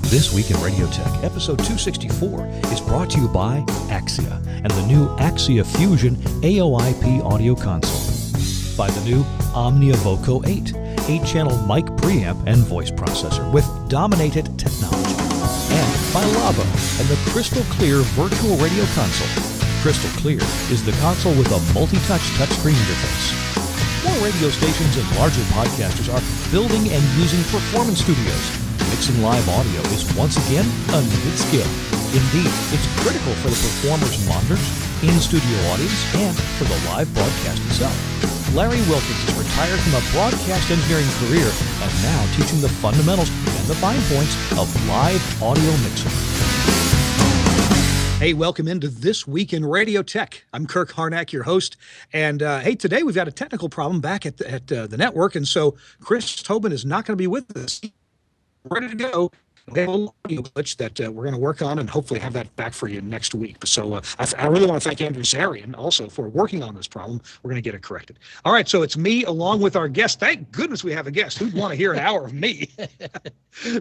This Week in Radio Tech, episode 264, is brought to you by Axia and the new Axia Fusion AOIP audio console. By the new Omnia Voco 8, 8-channel mic preamp and voice processor with dominated technology. And by Lavo and the Crystal Clear virtual radio console. Crystal Clear is the console with a multi-touch touchscreen interface. More radio stations and larger podcasters are building and using performance studios. Mixing live audio is once again a needed skill. Indeed, it's critical for the performer's monitors, in-studio audience, and for the live broadcast itself. Larry Wilkins is retired from a broadcast engineering career and now teaching the fundamentals and the fine points of live audio mixing. Hey, welcome into This Week in Radio Tech. I'm Kirk Harnack, your host. And hey, today we've got a technical problem back at the network, and so Chris Tobin is not going to be with us. Ready to go. We have a little audio glitch that we're going to work on and hopefully have that back for you next week. So I really want to thank Andrew Zarian also for working on this problem. We're going to get it corrected. All right, so it's me along with our guest. Thank goodness we have a guest. Who'd want to hear an hour of me?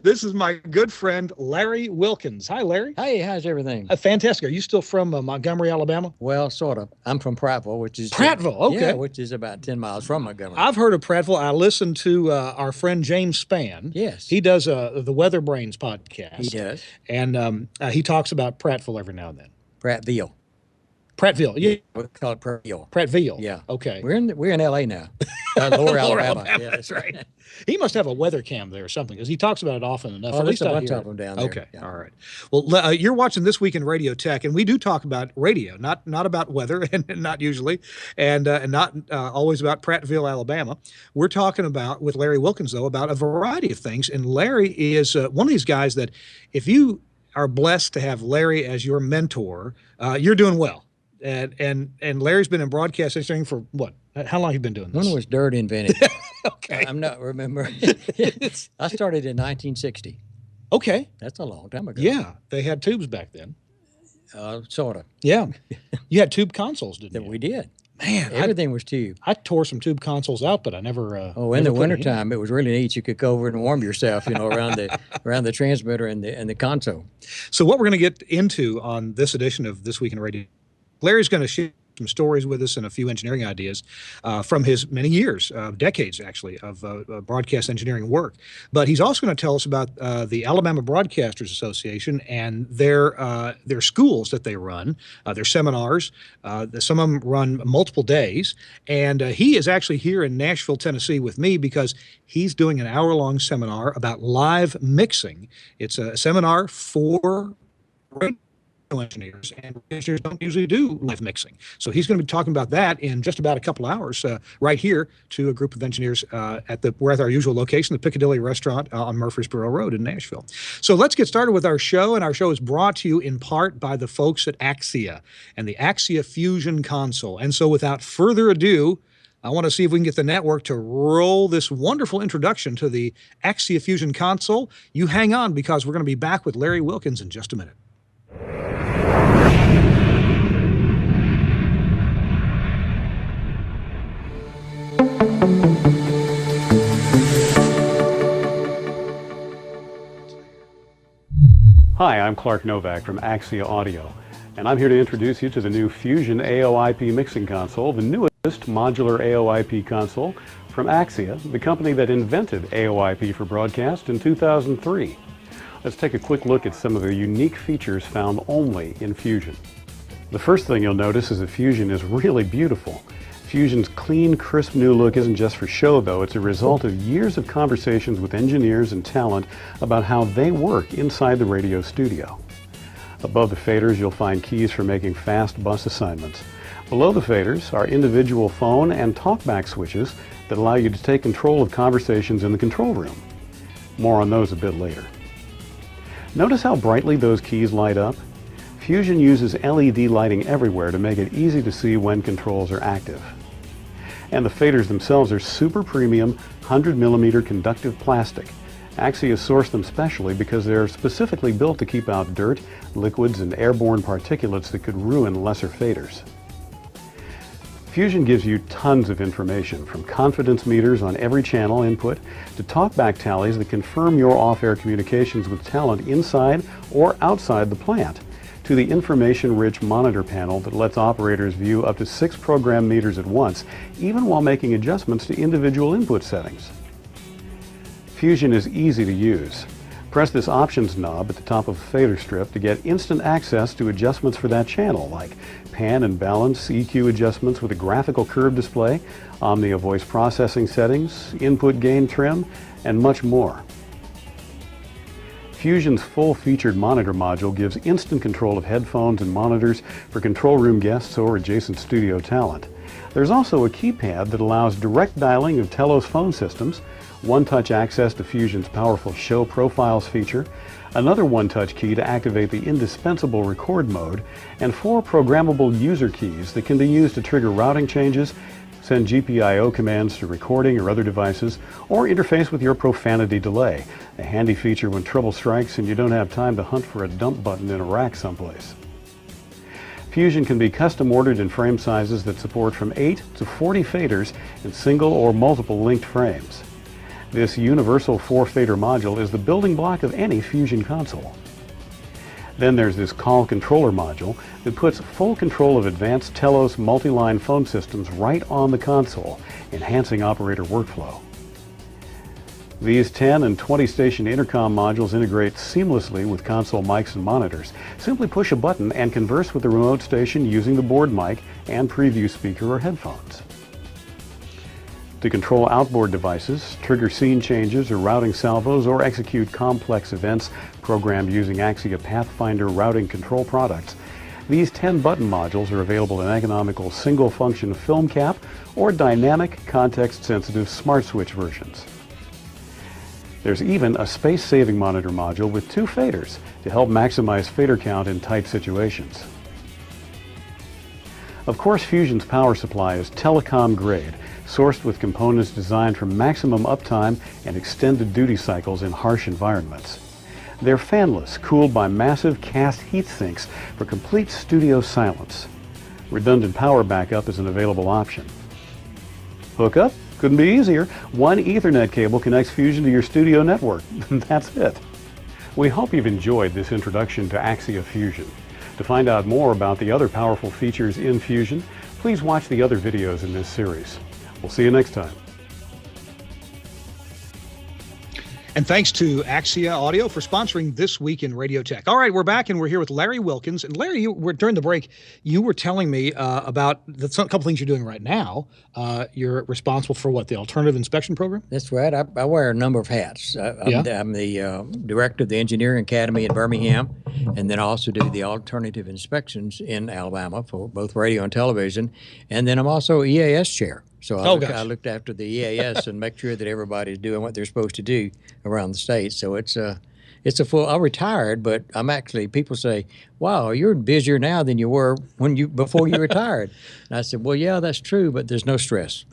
This is my good friend, Larry Wilkins. Hi, Larry. Hey, how's everything? Fantastic. Are you still from Montgomery, Alabama? Well, sort of. I'm from Prattville, which is... Prattville, okay. Yeah, which is about 10 miles from Montgomery. I've heard of Prattville. I listened to our friend James Spann. Yes. He does the Weather Brains podcast. He does. And he talks about Prattville every now and then. Prattville. Prattville, yeah. We call it Prattville. Prattville. Yeah. Okay. We're in L.A. now. Lower Alabama. Yeah, that's right. He must have a weather cam there or something because he talks about it often enough. Oh, at least a bunch of them down there. Okay, yeah. All right. Well, you're watching This Week in Radio Tech, and we do talk about radio, not about weather, and not usually, and not always about Prattville, Alabama. We're talking about, with Larry Wilkins, though, about a variety of things, and Larry is one of these guys that if you are blessed to have Larry as your mentor, you're doing well. And Larry's been in broadcast engineering for what? How long have you been doing this? When was DWiRT invented? Okay. I'm not remembering. I started in 1960. Okay. That's a long time ago. Yeah. They had tubes back then. Sort of. Yeah. You had tube consoles, didn't you? We did. Man. Everything was tube. I tore some tube consoles out, but I never... in the wintertime, it was really neat. You could go over and warm yourself, around the transmitter and the console. So what we're going to get into on this edition of This Week in Radio, Larry's going to share some stories with us and a few engineering ideas from his many years, decades actually, of broadcast engineering work. But he's also going to tell us about the Alabama Broadcasters Association and their schools that they run, their seminars. Some of them run multiple days. And he is actually here in Nashville, Tennessee with me because he's doing an hour-long seminar about live mixing. It's a seminar for radio engineers, and engineers don't usually do live mixing. So he's going to be talking about that in just about a couple hours right here to a group of engineers we're at our usual location, the Piccadilly Restaurant on Murfreesboro Road in Nashville. So let's get started with our show, and our show is brought to you in part by the folks at Axia and the Axia Fusion console. And so without further ado, I want to see if we can get the network to roll this wonderful introduction to the Axia Fusion console. You hang on because we're going to be back with Larry Wilkins in just a minute. Hi, I'm Clark Novak from Axia Audio, and I'm here to introduce you to the new Fusion AOIP mixing console, the newest modular AOIP console from Axia, the company that invented AOIP for broadcast in 2003. Let's take a quick look at some of the unique features found only in Fusion. The first thing you'll notice is that Fusion is really beautiful. Fusion's clean, crisp new look isn't just for show, though. It's a result of years of conversations with engineers and talent about how they work inside the radio studio. Above the faders, you'll find keys for making fast bus assignments. Below the faders are individual phone and talkback switches that allow you to take control of conversations in the control room. More on those a bit later. Notice how brightly those keys light up? Fusion uses LED lighting everywhere to make it easy to see when controls are active. And the faders themselves are super premium 100mm conductive plastic. Axia sourced them specially because they're specifically built to keep out dirt, liquids, and airborne particulates that could ruin lesser faders. Fusion gives you tons of information, from confidence meters on every channel input to talkback tallies that confirm your off-air communications with talent inside or outside the plant, to the information-rich monitor panel that lets operators view up to 6 program meters at once, even while making adjustments to individual input settings. Fusion is easy to use. Press this options knob at the top of the fader strip to get instant access to adjustments for that channel, like pan and balance, EQ adjustments with a graphical curve display, Omnia voice processing settings, input gain trim, and much more. Fusion's full-featured monitor module gives instant control of headphones and monitors for control room guests or adjacent studio talent. There's also a keypad that allows direct dialing of Telos phone systems, one-touch access to Fusion's powerful Show Profiles feature, another one-touch key to activate the indispensable record mode, and 4 programmable user keys that can be used to trigger routing changes, send GPIO commands to recording or other devices, or interface with your profanity delay, a handy feature when trouble strikes and you don't have time to hunt for a dump button in a rack someplace. Fusion can be custom ordered in frame sizes that support from 8 to 40 faders in single or multiple linked frames. This universal 4-fader module is the building block of any Fusion console. Then there's this call controller module that puts full control of advanced Telos multi-line phone systems right on the console, enhancing operator workflow. These 10 and 20 station intercom modules integrate seamlessly with console mics and monitors. Simply push a button and converse with the remote station using the board mic and preview speaker or headphones. To control outboard devices, trigger scene changes or routing salvos, or execute complex events programmed using Axia Pathfinder routing control products, these 10 button modules are available in economical single-function film cap or dynamic context-sensitive smart switch versions. There's even a space-saving monitor module with 2 faders to help maximize fader count in tight situations. Of course, Fusion's power supply is telecom grade, sourced with components designed for maximum uptime and extended duty cycles in harsh environments. They're fanless, cooled by massive cast heat sinks for complete studio silence. Redundant power backup is an available option. Hookup? Couldn't be easier. One Ethernet cable connects Fusion to your studio network. That's it. We hope you've enjoyed this introduction to Axia Fusion. To find out more about the other powerful features in Fusion, please watch the other videos in this series. We'll see you next time. And thanks to Axia Audio for sponsoring This Week in Radio Tech. All right, we're back and we're here with Larry Wilkins. And Larry, during the break, you were telling me about a couple things you're doing right now. You're responsible for what, the Alternative Inspection Program? That's right. I wear a number of hats. I'm the director of the Engineering Academy in Birmingham, and then I also do the alternative inspections in Alabama for both radio and television. And then I'm also EAS chair. So I looked after the EAS and make sure that everybody's doing what they're supposed to do around the state. So it's a full. I retired, but I'm actually. People say, "Wow, you're busier now than you were before you retired." And I said, "Well, yeah, that's true, but there's no stress."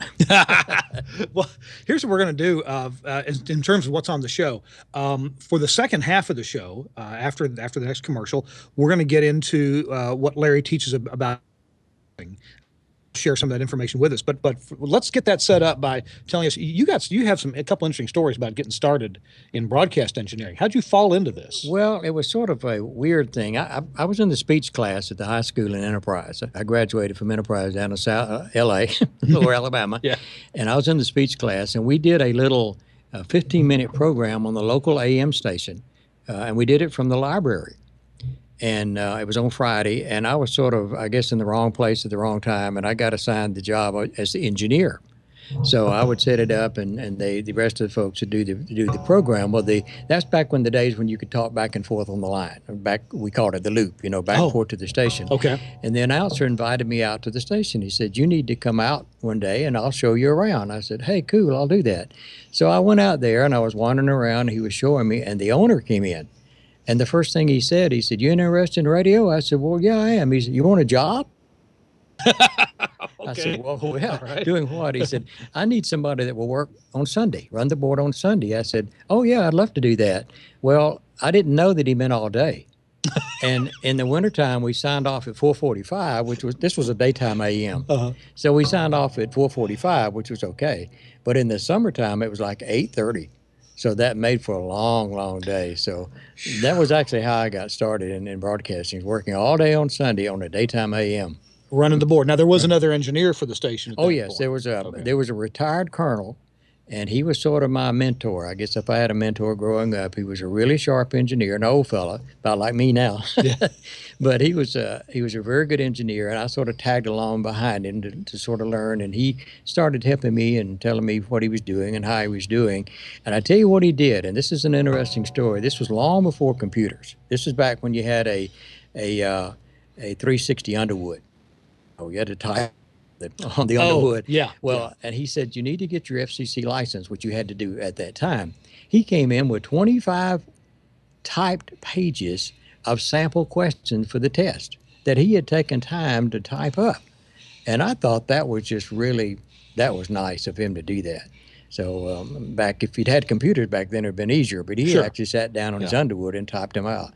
Well, here's what we're going to do in terms of what's on the show. For the second half of the show, after the next commercial, we're going to get into what Larry teaches about. Share some of that information with us, but let's get that set up by telling us you have a couple interesting stories about getting started in broadcast engineering. How'd you fall into this? Well, it was sort of a weird thing. I was in the speech class at the high school in Enterprise. I graduated from Enterprise down in South L.A. or Alabama, yeah. And I was in the speech class, and we did a little 15-minute program on the local AM station, and we did it from the library. And it was on Friday, and I was sort of, I guess, in the wrong place at the wrong time, and I got assigned the job as the engineer. So I would set it up, and the rest of the folks would do the program. Well, that's back when the days when you could talk back and forth on the line. We called it the loop, back and forth to the station. Okay. And the announcer invited me out to the station. He said, "You need to come out one day, and I'll show you around." I said, "Hey, cool, I'll do that." So I went out there, and I was wandering around, and he was showing me, and the owner came in. And the first thing he said, "You interested in radio?" I said, "Well, yeah, I am." He said, "You want a job?" Okay. I said, "Well, yeah, right. Doing what?" He said, "I need somebody that will work on Sunday, run the board on Sunday." I said, "Oh, yeah, I'd love to do that." Well, I didn't know that he meant all day. And in the wintertime, we signed off at 4:45, this was a daytime AM. So we signed off at 4:45, which was okay. But in the summertime, it was like 8:30. So that made for a long, long day. So that was actually how I got started in broadcasting, working all day on Sunday on a daytime AM. Running the board. Now, there was another engineer for the station at that yes, point. There was a retired colonel, and he was sort of my mentor. I guess if I had a mentor growing up, he was a really sharp engineer, an old fella, about like me now. But he was a very good engineer, and I sort of tagged along behind him to sort of learn. And he started helping me and telling me what he was doing and how he was doing. And I tell you what he did, and this is an interesting story. This was long before computers. This is back when you had a 360 Underwood. Oh, you had to type on the Underwood. And he said, you need to get your FCC license, which you had to do at that time. He came in with 25 typed pages of sample questions for the test that he had taken time to type up. And I thought that was nice of him to do that. So if he'd had computers back then, it would have been easier. But he actually sat down on his Underwood and typed them out.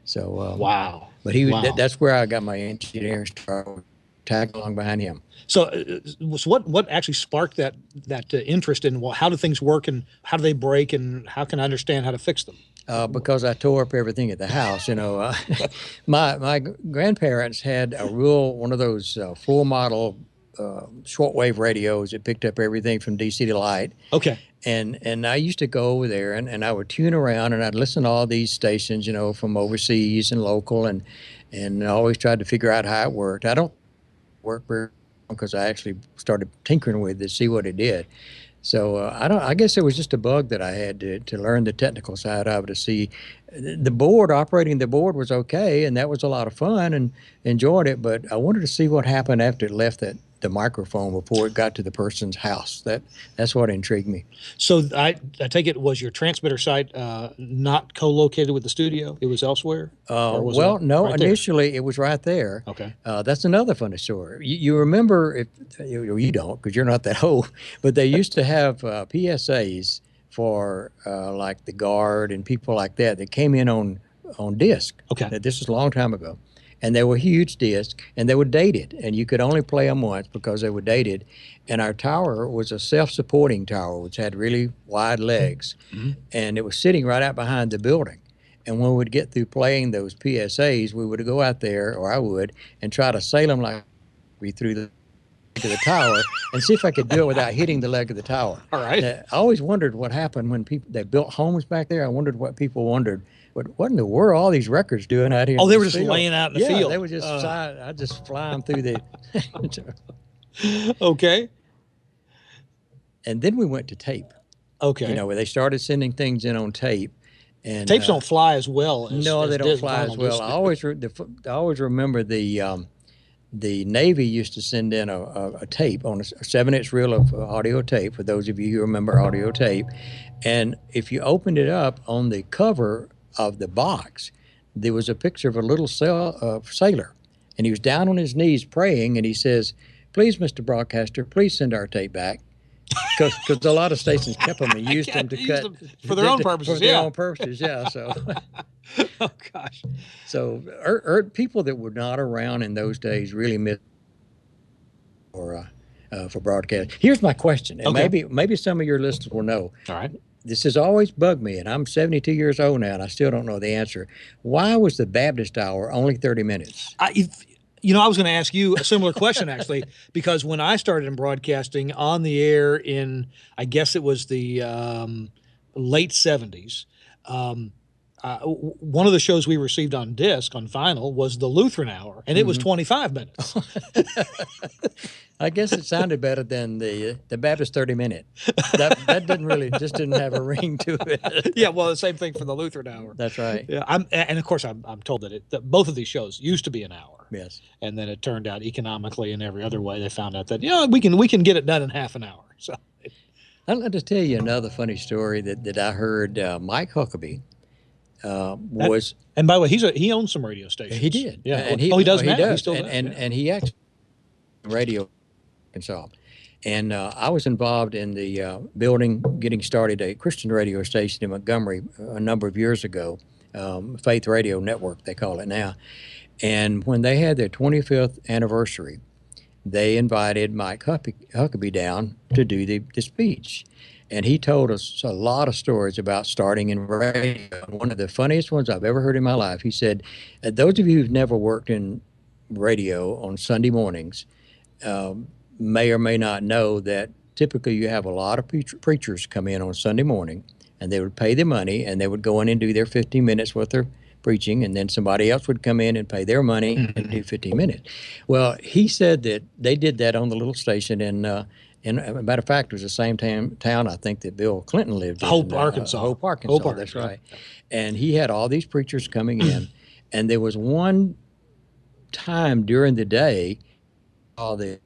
So wow. But that's where I got my engineering start. Tag along behind him. So what actually sparked that interest in how do things work and how do they break and how can I understand how to fix them? Because I tore up everything at the house. My grandparents had one of those full model shortwave radios that picked up everything from DC to light. Okay. And I used to go over there and I would tune around and I'd listen to all these stations, from overseas and local, and I always tried to figure out how it worked. I don't work very because I actually started tinkering with it to see what it did. So I guess it was just a bug that I had to learn the technical side of it, to see operating the board was okay, and that was a lot of fun and enjoyed it. But I wanted to see what happened after it left the microphone before it got to the person's house. That's what intrigued me. So I take it, was your transmitter site not co-located with the studio? It was elsewhere? No. Initially, it was right there. Okay. That's another funny story. You remember, you don't because you're not that old, but they used to have PSAs for like the Guard and people like that came in on disc. Okay. This was a long time ago. And they were huge discs, and they were dated, and you could only play them once because they were dated. And our tower was a self-supporting tower, which had really wide legs, and it was sitting right out behind the building. And when we'd get through playing those PSAs, we would go out there, or I would, and try to sail them like we through the the tower and see if I could do it without hitting the leg of the tower. All right. I always wondered what happened when they built homes back there. I wondered what people wondered. What in the world are all these records doing out here? Oh, they were just laying out in the field. They were just I just fly them through the. Okay. And then we went to tape. Okay. Where they started sending things in on tape. And tapes don't fly as well. No, they don't fly as well. I always remember the Navy used to send in a tape on a 7-inch reel of audio tape, for those of you who remember audio tape. And if you opened it up, on the cover of the box, there was a picture of a little sailor. And he was down on his knees praying, and he says, "Please, Mr. Broadcaster, please send our tape back." Because a lot of stations kept them and used them to cut. For their own purposes, For their own purposes, yeah. So. Oh, gosh. So people that were not around in those days really missed for broadcast. Here's my question, and maybe some of your listeners will know. All right. This has always bugged me, and I'm 72 years old now, and I still don't know the answer. Why was the Baptist hour only 30 minutes? I was going to ask you a similar question, actually, because when I started in broadcasting on the air in, I guess it was the late 70s, one of the shows we received on disc, on vinyl, was the Lutheran Hour, and it was 25 minutes. I guess it sounded better than the Baptist 30-minute. That didn't have a ring to it. Yeah, well, the same thing for the Lutheran Hour. That's right. Yeah, and of course I'm told that both of these shows used to be an hour. Yes. And then it turned out economically and every other way they found out that we can get it done in half an hour. So I'd like to tell you another funny story that I heard. Mike Huckabee was. And by the way, he owns some radio stations. He did. Yeah. And he does now. He does. He still does. And he actually radio Arkansas. And I was involved in the getting started a Christian radio station in Montgomery a number of years ago, Faith Radio Network, they call it now. And when they had their 25th anniversary, they invited Mike Huckabee down to do the speech. And he told us a lot of stories about starting in radio. One of the funniest ones I've ever heard in my life, he said, those of you who've never worked in radio on Sunday mornings may or may not know that typically you have a lot of preachers come in on Sunday morning, and they would pay the money, and they would go in and do their 15 minutes with their preaching, and then somebody else would come in and pay their money and do 15 minutes. Well, he said that they did that on the little station in a matter of fact, it was the same town I think that Bill Clinton lived in. Hope, Arkansas. Hope, Arkansas, that's right. And he had all these preachers coming in, and there was one time during the day, all the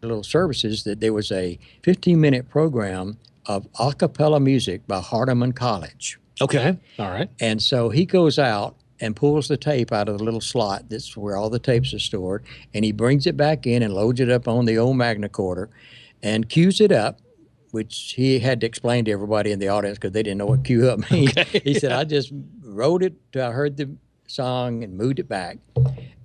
little services, that there was a 15-minute program of a cappella music by Hardeman College. Okay, all right. And so he goes out and pulls the tape out of the little slot that's where all the tapes are stored, and he brings it back in and loads it up on the old Magnacorder and cues it up, which he had to explain to everybody in the audience because they didn't know what cue up means. Okay. He said, I just wrote it till I heard the song and moved it back.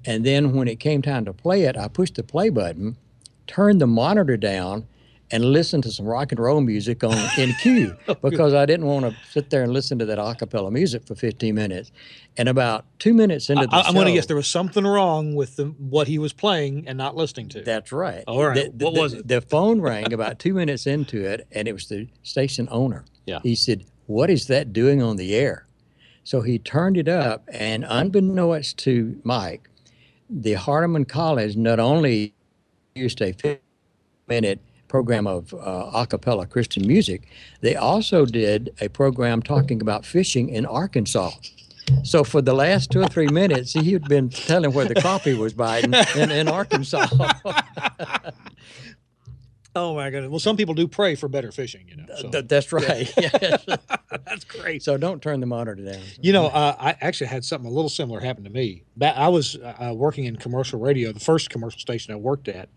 And then when it came time to play it, I pushed the play button, turned the monitor down, and listened to some rock and roll music in cue because I didn't want to sit there and listen to that a cappella music for 15 minutes. And about 2 minutes into the show, I'm going to guess there was something wrong with what he was playing and not listening to. That's right. All right. What was it? The phone rang about 2 minutes into it, and it was the station owner. Yeah. He said, "What is that doing on the air?" So he turned it up, and unbeknownst to Mike, the Hardeman College not only used a 15-minute program of a cappella Christian music, they also did a program talking about fishing in Arkansas. So for the last 2 or 3 minutes, he had been telling where the crappie was biting in Arkansas. Oh my goodness! Well, some people do pray for better fishing, you know. So. That's right. Yes. That's great. So don't turn the monitor down. You know, I actually had something a little similar happen to me. I was working in commercial radio, the first commercial station I worked at,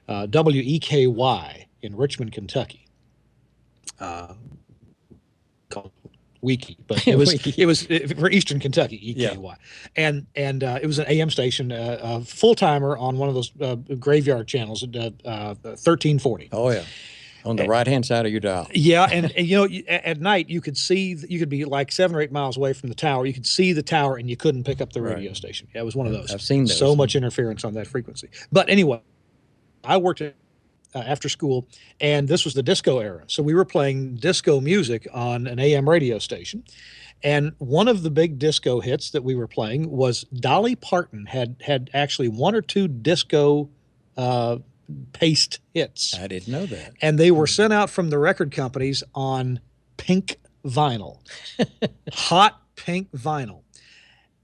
WEKY in Richmond, Kentucky. Called Wiki, but it was for Eastern Kentucky, EKY, yeah. and it was an AM station, full timer on one of those graveyard channels, 1340. Oh yeah, on the right hand side of your dial. Yeah, and you know, at night you could be like 7 or 8 miles away from the tower. You could see the tower, and you couldn't pick up the radio station. Yeah, it was one of those. I've seen those. So much interference on that frequency. But anyway, I worked at after school, and this was the disco era. So we were playing disco music on an AM radio station. And one of the big disco hits that we were playing was Dolly Parton had actually 1 or 2 disco paste hits. I didn't know that. And they were sent out from the record companies on pink vinyl, hot pink vinyl.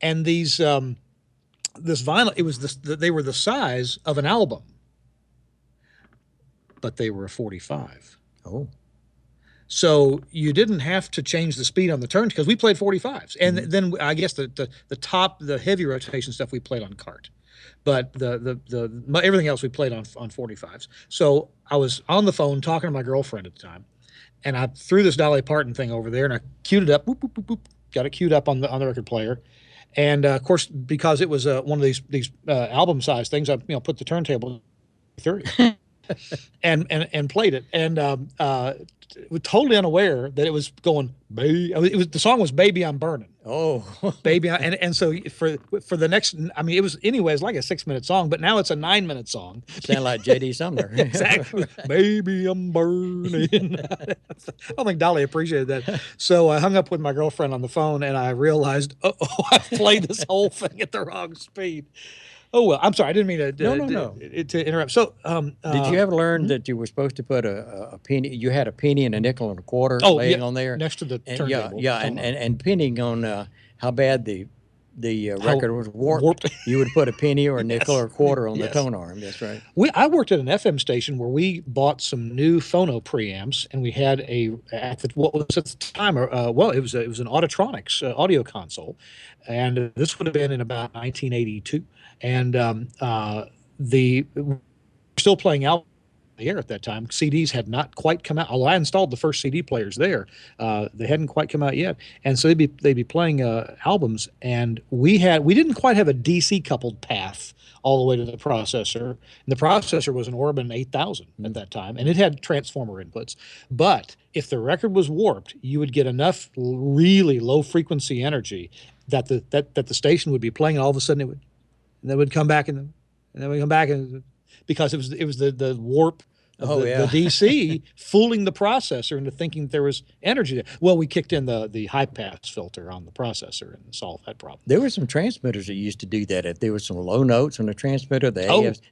And these this vinyl, they were the size of an album. But they were a 45. Oh. So you didn't have to change the speed on the turns because we played 45s. And then I guess the heavy rotation stuff we played on cart. But the everything else we played on 45s. So I was on the phone talking to my girlfriend at the time, and I threw this Dolly Parton thing over there, and I queued it up, boop, boop, boop, boop, got it queued up on the record player. And of course, because it was one of these album size things, I put the turntable 30. and played it, and was totally unaware that it was going. The song was "Baby I'm Burning." Oh, baby, and so for the next, I mean, it was anyways like a 6-minute song, but now it's a 9-minute song. Sound like J.D. Sumner. Exactly. Baby I'm burning. I don't think Dolly appreciated that. So I hung up with my girlfriend on the phone, and I realized, I played this whole thing at the wrong speed. Oh, well, I'm sorry. I didn't mean to interrupt. So, did you ever learn that you were supposed to put a penny? You had a penny and a nickel and a quarter laying on there next to the turntable. And depending on how bad the record was warped, you would put a penny or a nickel or a quarter on the tone arm. That's right. I worked at an FM station where we bought some new phono preamps, and we had what was at the time, it was an Auditronics audio console, and this would have been in about 1982. And we're still playing out the air at that time. CDs had not quite come out. Although I installed the first CD players there, they hadn't quite come out yet. And so they'd be playing albums, and we didn't quite have a DC coupled path all the way to the processor. And the processor was an Orban 8000 at that time, and it had transformer inputs. But if the record was warped, you would get enough really low frequency energy that the station would be playing, and all of a sudden they would come back and then we come back, and because it was the warp of the DC fooling the processor into thinking there was energy there. Well, we kicked in the high pass filter on the processor and solved that problem. There were some transmitters that used to do that. If there was some low notes on the transmitter, the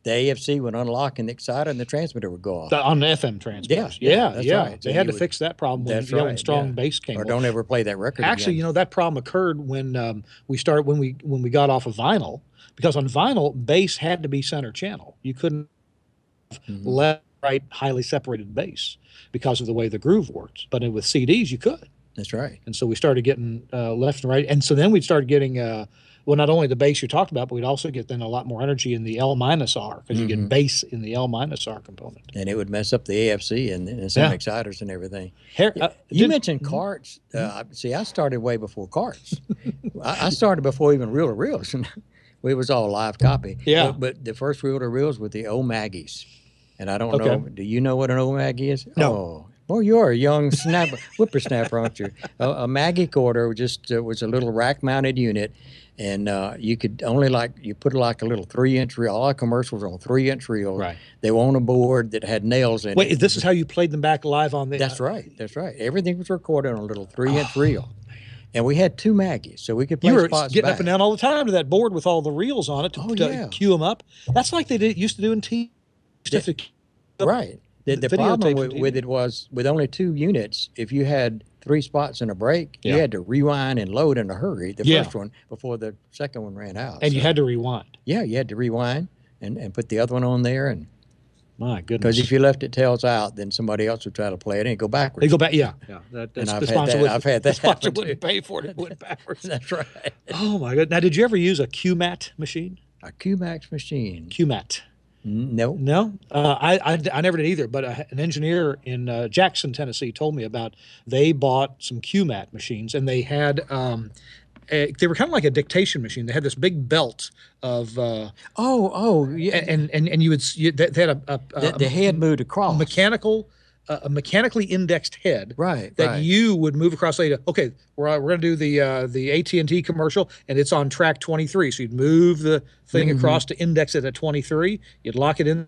AFC would unlock in the exciter, and the transmitter would go off. On the FM transmitters. That's right. They had to fix that problem when strong bass came. Or don't ever play that record Actually, again. that problem occurred when we got off of vinyl, because on vinyl, bass had to be center channel. You couldn't left, right, highly separated bass because of the way the groove works. But with CDs, you could. That's right. And so we started getting left and right. And so then we'd start getting, not only the bass you talked about, but we'd also get then a lot more energy in the L-R, because you get bass in the L-R component. And it would mess up the AFC and some exciters and everything. You mentioned carts. See, I started way before carts. I started before even reel-to-reels. We was all live copy. Yeah. But the first reel-to-reels were the O'Maggies. And I don't know, do you know what an O'Maggie is? No. Oh, well, you're a young whippersnapper, aren't you? A Maggie quarter was a little rack-mounted unit, and you could only you put like a little 3-inch reel. All our commercials were on 3-inch reels. Right. They were on a board that had nails in it. Wait, this is how you played them back live on the... That's right. That's right. Everything was recorded on a little 3-inch reel. And we had 2 Maggies, so we could play spots back. You were getting up and down all the time to that board with all the reels on it to cue them up. That's like they used to do in TV. Right. The problem with it was, with only 2 units, if you had 3 spots in a break, you had to rewind and load in a hurry, the first one, before the second one ran out. And you had to rewind. Yeah, you had to rewind and put the other one on there. And my goodness. Because if you left it tails out, then somebody else would try to play it and go backwards. They go back, yeah. I've had that. The sponsor wouldn't pay for it. It went backwards. That's right. Oh, my goodness. Now, did you ever use a QMAT machine? A QMAX machine? QMAT. No. No? I never did either, but an engineer in Jackson, Tennessee told me about, they bought some QMAT machines, and they had, they were kind of like a dictation machine. They had this big belt of... yeah. And you would... They had the head moved across. A mechanically indexed head, right? You would move across. Say, okay, we're going to do the AT&T commercial, and it's on track 23. So you'd move the thing across to index it at 23. You'd lock it in,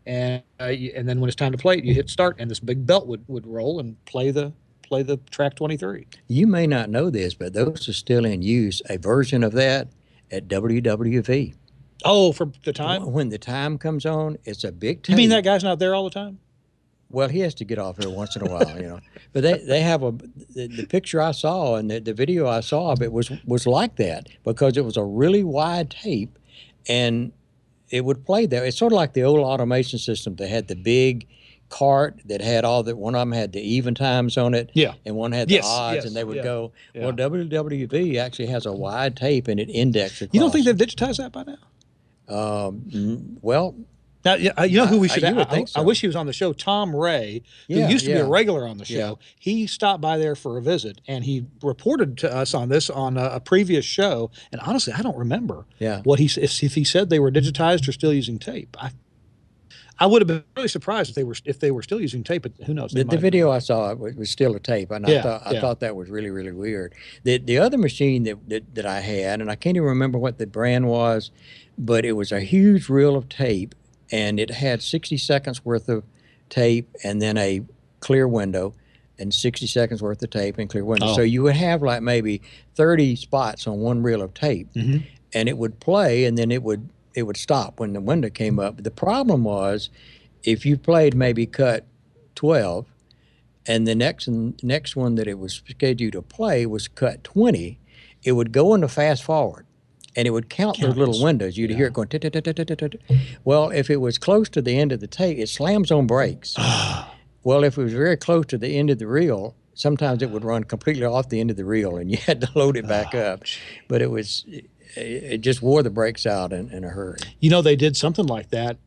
and then when it's time to play it, you hit start, and this big belt would roll and play the track 23. You may not know this, but those are still in use. A version of that at WWV. Oh, for the time? When the time comes on, it's a big tape. You mean that guy's not there all the time? Well, he has to get off here once in a while, But they have the picture I saw and the video I saw of it was like that, because it was a really wide tape, and it would play there. It's sort of like the old automation system. They had the big cart that had one of them had the even times on it, and one had the odds, and they would go. Yeah. Well, WWV actually has a wide tape, and it indexed across. You don't think they've digitized that by now? Well. Now, you know who we should have? So. I wish he was on the show. Tom Ray, who used to be a regular on the show. He stopped by there for a visit, and he reported to us on this on a previous show. And honestly, I don't remember what if he said they were digitized or still using tape. I would have been really surprised if they were still using tape, but who knows? The video I saw was still a tape, and I thought that was really, really weird. The other machine that I had, and I can't even remember what the brand was, but it was a huge reel of tape. And it had 60 seconds worth of tape and then a clear window, and 60 seconds worth of tape and clear window. So you would have like maybe 30 spots on one reel of tape, and it would play, and then it would stop when the window came up. The problem was, if you played maybe cut 12, and the next one that it was scheduled to play was cut 20, it would go into fast forward. And it would count those little windows. You'd hear it going, well, if it was close to the end of the tape, it slams on brakes. Well, if it was very close to the end of the reel, sometimes it would run completely off the end of the reel, and you had to load it back up. But it just wore the brakes out in a hurry. They did something like that.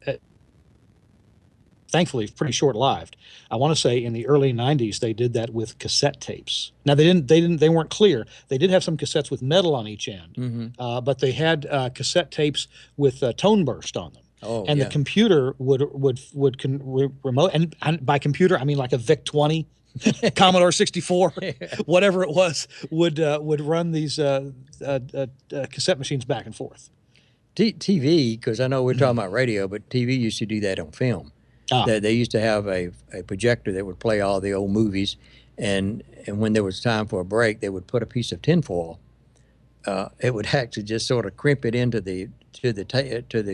thankfully pretty short-lived. I want to say in the early 90s they did that with cassette tapes. Now they weren't clear. They did have some cassettes with metal on each end, but they had cassette tapes with tone burst on them. Oh, and yeah. the computer would remote, and by computer I mean like a VIC-20, Commodore 64, whatever it was, would run these cassette machines back and forth. TV, because I know we're talking about radio, but TV used to do that on film. They used to have a projector that would play all the old movies, and when there was time for a break, they would put a piece of tinfoil. It would actually just sort of crimp it into the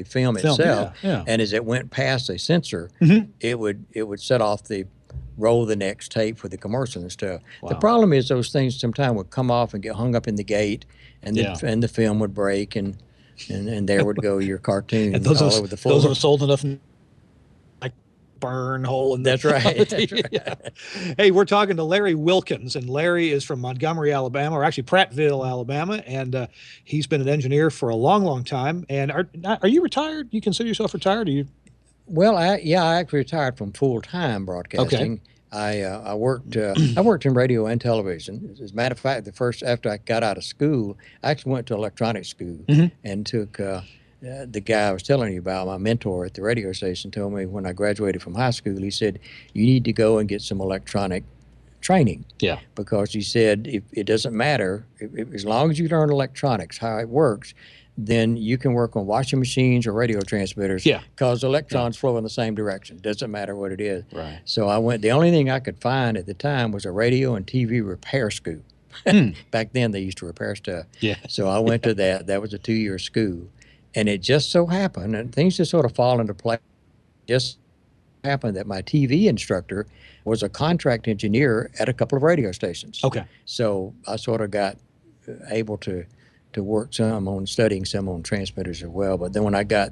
film itself, and as it went past a sensor, it would set off the roll the next tape for the commercial and stuff. Wow. The problem is those things sometimes would come off and get hung up in the gate, and the film would break, and there would go your cartoon all over the floor. Those are sold enough like burn hole in the That's right. Yeah. Hey, we're talking to Larry Wilkins, and Larry is from Montgomery, Alabama, or actually Prattville, Alabama, and he's been an engineer for a long, long time. And are you retired? You consider yourself retired? Or you? Well, I actually retired from full-time broadcasting. Okay. I worked in radio and television. As a matter of fact, after I got out of school, I actually went to electronics school and took the guy I was telling you about, my mentor at the radio station, told me when I graduated from high school, he said, you need to go and get some electronic training. Yeah. Because he said, it doesn't matter, as long as you learn electronics, how it works, then you can work on washing machines or radio transmitters because electrons flow in the same direction. Doesn't matter what it is. Right. So I went, the only thing I could find at the time was a radio and TV repair school. Back then they used to repair stuff. Yeah. So I went to that. That was a 2-year school. And it just so happened, and things just sort of fall into place, just happened that my TV instructor was a contract engineer at a couple of radio stations. Okay. So I sort of got able to work studying some on transmitters as well. But then when I got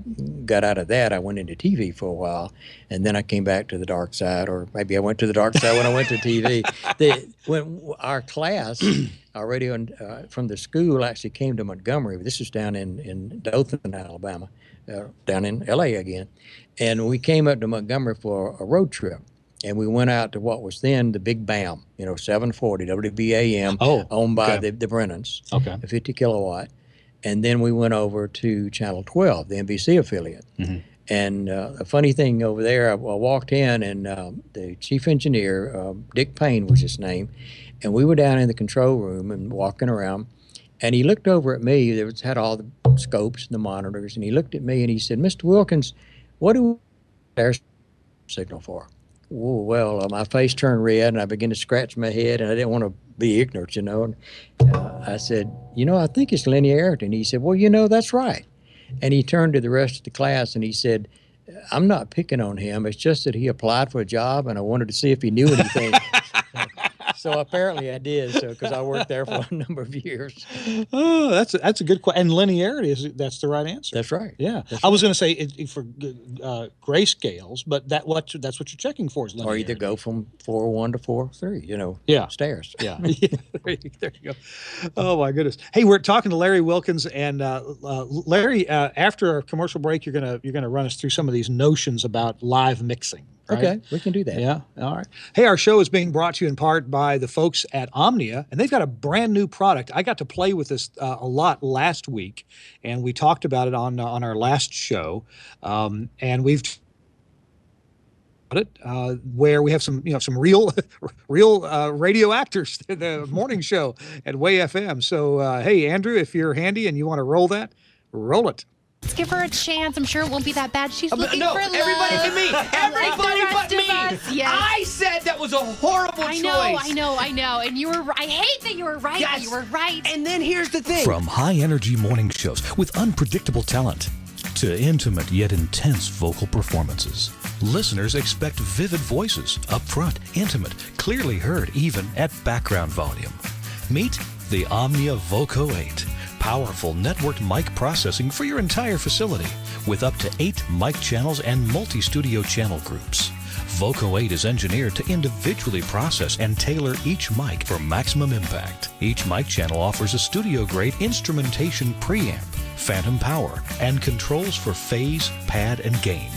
out of that, I went into TV for a while, and then I came back to the dark side, or maybe I went to the dark side when I went to TV. When our class, our radio from the school actually came to Montgomery. This was down in Dothan, Alabama, down in L.A. again. And we came up to Montgomery for a road trip. And we went out to what was then the Big BAM, 740 WBAM, owned by the Brennans, a 50 kilowatt. And then we went over to Channel 12, the NBC affiliate. And a funny thing over there, I walked in, and the chief engineer, Dick Payne was his name, and we were down in the control room and walking around. And he looked over at me. Had all the scopes and the monitors, and he looked at me and he said, "Mr. Wilkins, what do we air signal for?" Well, my face turned red, and I began to scratch my head, and I didn't want to be ignorant, And I said, I think it's linearity. And he said, well, that's right. And he turned to the rest of the class, and he said, I'm not picking on him. It's just that he applied for a job, and I wanted to see if he knew anything. So apparently I did, because I worked there for a number of years. Oh, that's a good question. And linearity that's the right answer. That's right. Yeah, I was going to say for grayscales, but that's what you're checking for is linearity. Or either go from 4.1 to 4.3. Stairs. Yeah. There you go. Oh my goodness. Hey, we're talking to Larry Wilkins, and Larry, after our commercial break, you're gonna run us through some of these notions about live mixing. Right? Okay, we can do that. Yeah, all right. Hey, our show is being brought to you in part by the folks at Omnia, and they've got a brand new product. I got to play with this a lot last week, and we talked about it on our last show, and we've where we have some real radio actors, the morning show at Way FM. So hey, Andrew, if you're handy and you want to roll it. Let's give her a chance. I'm sure it won't be that bad. She's looking for love. Everybody but me. Everybody but me. Yes. I said that was a horrible choice. I know. And you were right. I hate that you were right. Yes. You were right. And then here's the thing. From high-energy morning shows with unpredictable talent to intimate yet intense vocal performances, listeners expect vivid voices, upfront, intimate, clearly heard even at background volume. Meet the Omnia Voco 8. Powerful networked mic processing for your entire facility with up to 8 mic channels and multi-studio channel groups. Voco 8 is engineered to individually process and tailor each mic for maximum impact. Each mic channel offers a studio-grade instrumentation preamp, phantom power, and controls for phase, pad, and gain.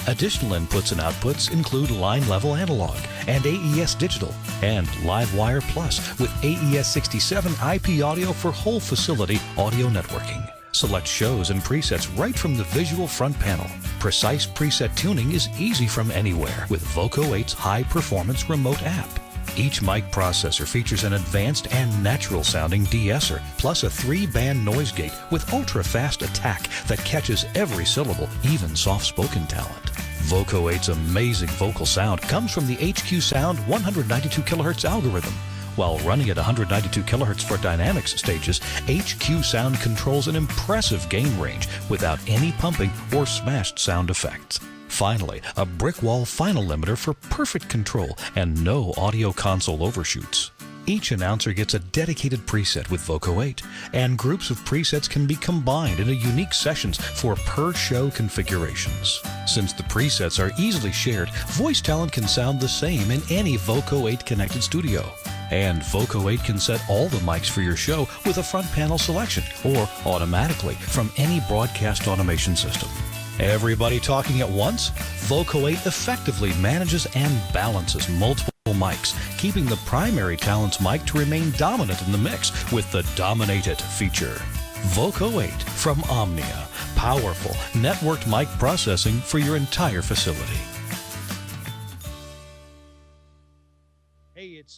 Additional inputs and outputs include line level analog and AES digital and Livewire Plus with AES 67 IP audio for whole facility audio networking. Select shows and presets right from the visual front panel. Precise preset tuning is easy from anywhere with Voco 8's high-performance remote app. Each mic processor features an advanced and natural-sounding de-esser, plus a 3-band noise gate with ultra-fast attack that catches every syllable, even soft-spoken talent. Voco 8's amazing vocal sound comes from the HQ Sound 192 kHz algorithm. While running at 192 kHz for dynamics stages, HQ Sound controls an impressive gain range without any pumping or smashed sound effects. Finally, a brick wall final limiter for perfect control and no audio console overshoots. Each announcer gets a dedicated preset with Voco 8, and groups of presets can be combined into unique sessions for per-show configurations. Since the presets are easily shared, voice talent can sound the same in any Voco 8 connected studio. And Voco 8 can set all the mics for your show with a front panel selection or automatically from any broadcast automation system. Everybody talking at once? Voco 8 effectively manages and balances multiple mics, keeping the primary talent's mic to remain dominant in the mix with the Dominate It feature. Voco 8 from Omnia. Powerful, networked mic processing for your entire facility. Hey, it's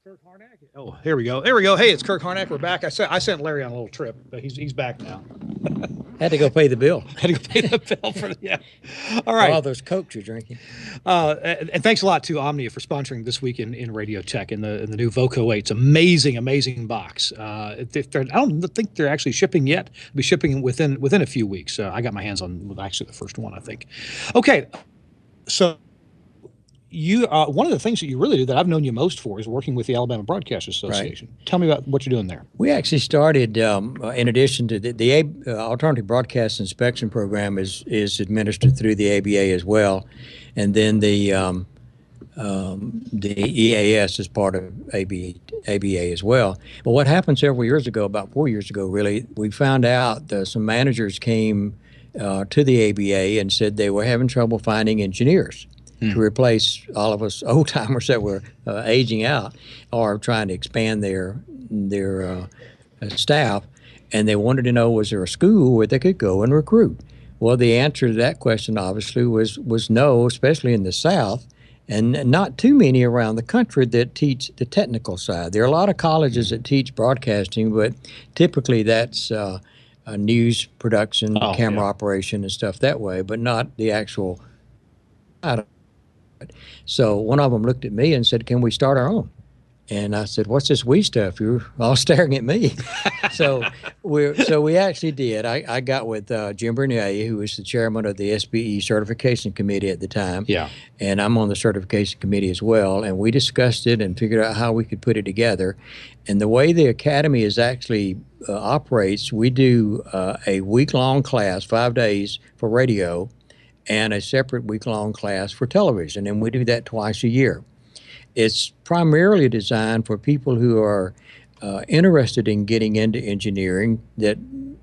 Kirk Harnack. Oh, here we go. There we go. Hey, it's Kirk Harnack. We're back. I sent Larry on a little trip, but he's back now. Had to go pay the bill. Had to go pay the bill for yeah. All right. All those Cokes you're drinking. And thanks a lot to Omnia for sponsoring this week in Radio Tech and the new Voco 8. It's amazing box. I don't think they're actually shipping yet. They'll be shipping within a few weeks. I got my hands on actually the first one, I think. Okay, so. You one of the things that you really do that I've known you most for is working with the Alabama Broadcasters Association. Right. Tell me about what you're doing there. We actually started, in addition to the Alternative Broadcast Inspection Program is administered through the ABA as well, and then the EAS is part of ABA as well. But what happened several years ago, about 4 years ago really, we found out that some managers came to the ABA and said they were having trouble finding engineers to replace all of us old timers that were aging out or trying to expand their staff, and they wanted to know, was there a school where they could go and recruit? Well, the answer to that question obviously was no, especially in the South, and not too many around the country that teach the technical side. There are a lot of colleges that teach broadcasting, but typically that's news production, camera operation, and stuff that way, but not the actual side of it. So one of them looked at me and said, "Can we start our own?" And I said, "What's this we stuff? You're all staring at me." So we actually did. I got with Jim Bernier, who was the chairman of the SBE certification committee at the time. Yeah. And I'm on the certification committee as well. And we discussed it and figured out how we could put it together. And the way the academy is actually operates, we do a week-long class, 5 days for radio, and a separate week-long class for television, and we do that twice a year. It's primarily designed for people who are interested in getting into engineering that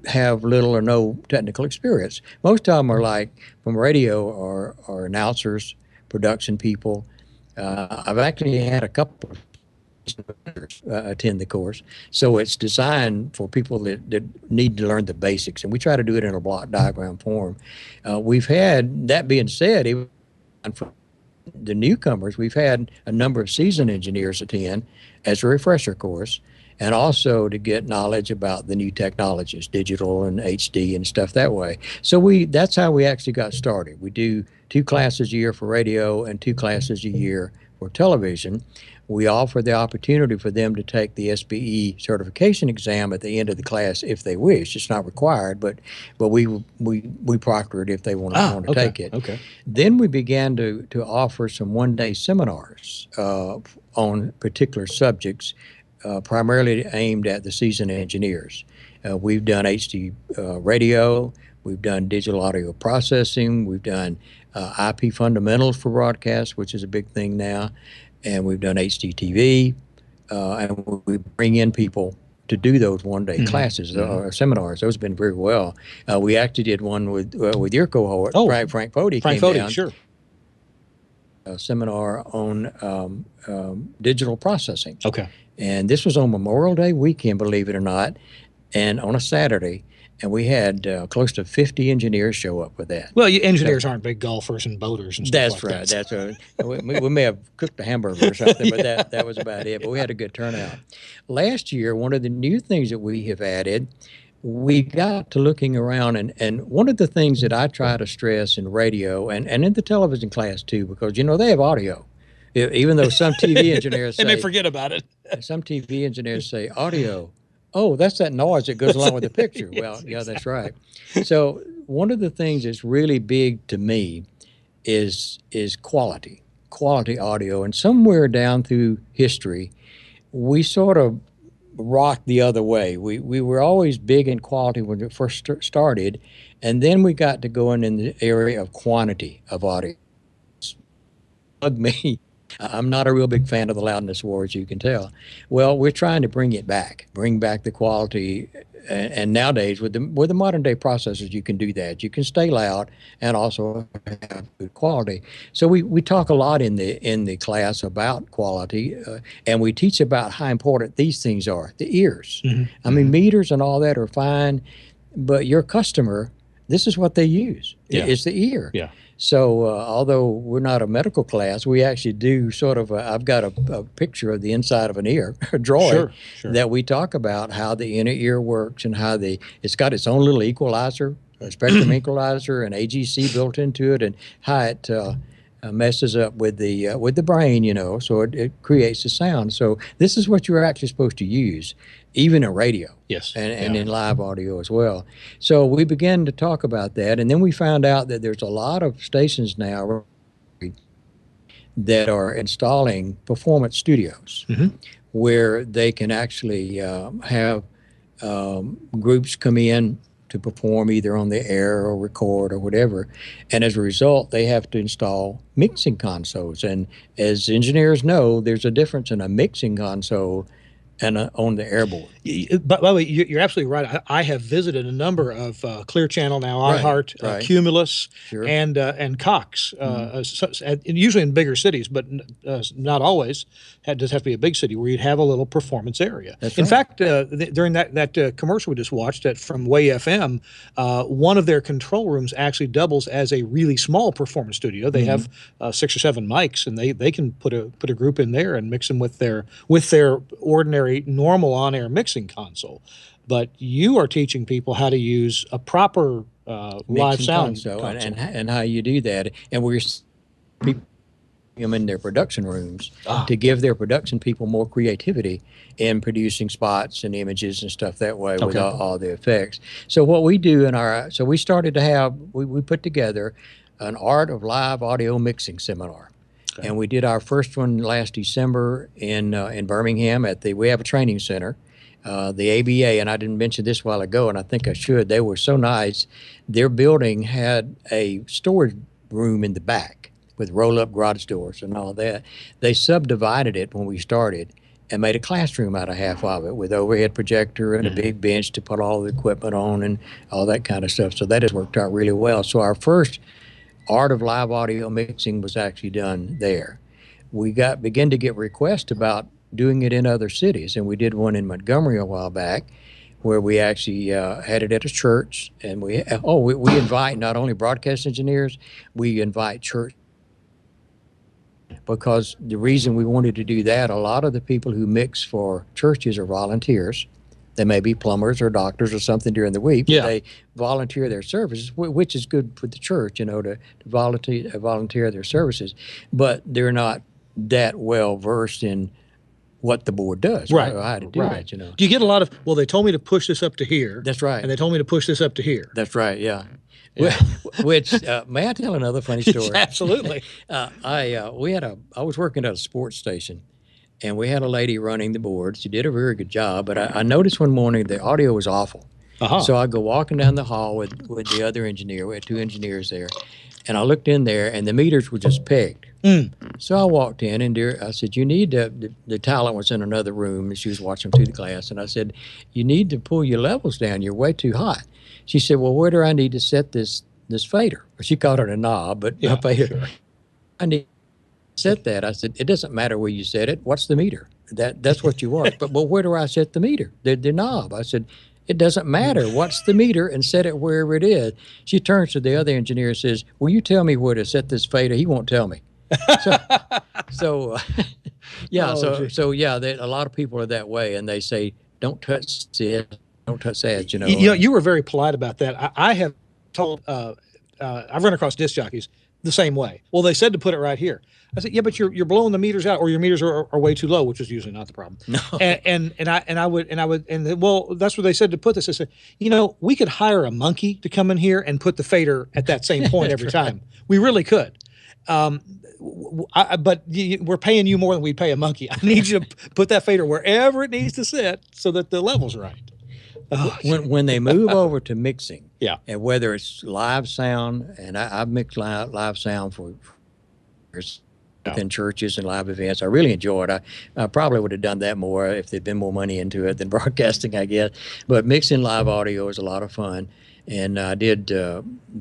have little or no technical experience. Most of them are like from radio or announcers, production people. I've actually had a couple of attend the course. So it's designed for people that need to learn the basics, and we try to do it in a block diagram form. We've had, that being said, even for the newcomers, we've had a number of seasoned engineers attend as a refresher course, and also to get knowledge about the new technologies, digital and HD and stuff that way. So that's how we actually got started. We do 2 classes a year for radio and 2 classes a year for television. We offer the opportunity for them to take the SBE certification exam at the end of the class if they wish. It's not required, but we proctor it if they want to take it. Okay. Then we began to offer some one-day seminars on particular subjects, primarily aimed at the seasoned engineers. We've done HD radio, we've done digital audio processing, we've done IP fundamentals for broadcast, which is a big thing now, and we've done HDTV, and we bring in people to do those one-day classes or seminars. Those have been very well. We actually did one with your cohort, Frank Fody. Frank came Fody, down, sure. A seminar on digital processing. Okay. And this was on Memorial Day weekend, believe it or not, and on a Saturday. And we had close to 50 engineers show up with that. Well, engineers aren't big golfers and boaters and stuff That's like right. that. That's right. We may have cooked a hamburger or something, but that was about it. But we had a good turnout. Last year, one of the new things that we have added, we got to looking around, and one of the things that I try to stress in radio and in the television class too, because, they have audio. Even though some TV engineers say... They may forget about it. Some TV engineers say, audio. Oh, that's that noise that goes along with the picture. Well, yeah, that's right. So one of the things that's really big to me is quality audio. And somewhere down through history, we sort of rocked the other way. We were always big in quality when we first started, and then we got to going in the area of quantity of audio. Bug me. I'm not a real big fan of the loudness war, as you can tell. Well, we're trying to bring back the quality, and nowadays with the modern day processors, you can do that. You can stay loud and also have good quality. So we talk a lot in the class about quality, and we teach about how important these things are. The ears. I mean, meters and all that are fine, but your customer, this is what they use. It's the ear. Yeah. So although we're not a medical class, we actually do sort of, I've got a picture of the inside of an ear, a drawing, that we talk about how the inner ear works and how it's got its own little equalizer, a spectrum equalizer, and AGC built into it, and how it messes up with the brain, so it creates a sound. So this is what you're actually supposed to use, even in radio. Yes. And in live audio as well. So we began to talk about that, and then we found out that there's a lot of stations now that are installing performance studios where they can actually have groups come in to perform either on the air or record or whatever. And as a result, they have to install mixing consoles. And as engineers know, there's a difference in a mixing console and on the airboard. By the way, you're absolutely right. I have visited a number of Clear Channel now, iHeart, Cumulus, and Cox, usually in bigger cities, but not always. It does have to be a big city where you'd have a little performance area. In fact, during that commercial we just watched from Way FM, one of their control rooms actually doubles as a really small performance studio. They have 6 or 7 mics, and they can put a group in there and mix them with their ordinary normal on-air mixing console. But you are teaching people how to use a proper live sound console. And how you do that. And we're people them in their production rooms to give their production people more creativity in producing spots and images and stuff that way with all the effects. So what we do we started to have, we put together an Art of Live Audio Mixing seminar. And we did our first one last December in Birmingham we have a training center, the ABA, and I didn't mention this a while ago, and I think I should. They were so nice. Their building had a storage room in the back with roll-up garage doors and all that. They subdivided it when we started and made a classroom out of half of it with overhead projector and a big bench to put all the equipment on and all that kind of stuff. So that has worked out really well. So our first Art of Live Audio Mixing was actually done there. We began to get requests about doing it in other cities, and we did one in Montgomery a while back where we actually had it at a church, and we invite not only broadcast engineers, we invite church, because the reason we wanted to do that, a lot of the people who mix for churches are volunteers. They may be plumbers or doctors or something during the week, but they volunteer their services, which is good for the church, to volunteer their services. But they're not that well versed in what the board does, or how to do that, Do you get a lot of, well, they told me to push this up to here. That's right. And they told me to push this up to here. That's right, yeah. Which, may I tell another funny story? Absolutely. I was working at a sports station, and we had a lady running the board. She did a very good job, but I noticed one morning the audio was awful. So I go walking down the hall with the other engineer. We had 2 engineers there, and I looked in there, and the meters were just pegged So I walked in and I said, you need to, the talent was in another room and she was watching through the glass. And I said, you need to pull your levels down. You're way too hot. She said, well, where do I need to set this fader? She called it a knob, but a fader. Sure. I need to set that. I said, it doesn't matter where you set it. What's the meter? That's what you want. But where do I set the meter? The knob. I said, it doesn't matter. What's the meter, and set it wherever it is. She turns to the other engineer and says, will you tell me where to set this fader? He won't tell me. So a lot of people are that way, and they say, don't touch it, don't touch that, you know. You were very polite about that. I have told, I've run across disc jockeys the same way. Well, they said to put it right here. I said, yeah, but you're blowing the meters out, or your meters are way too low, which is usually not the problem. No. Well, that's what they said to put this. I said, we could hire a monkey to come in here and put the fader at that same point every time. We really could. But we're paying you more than we pay a monkey. I need you to put that fader wherever it needs to sit so that the level's right. When they move over to mixing, and whether it's live sound, and I've mixed live sound for within churches and live events. I really enjoy it. I probably would have done that more if there'd been more money into it than broadcasting, I guess. But mixing live audio is a lot of fun. And I did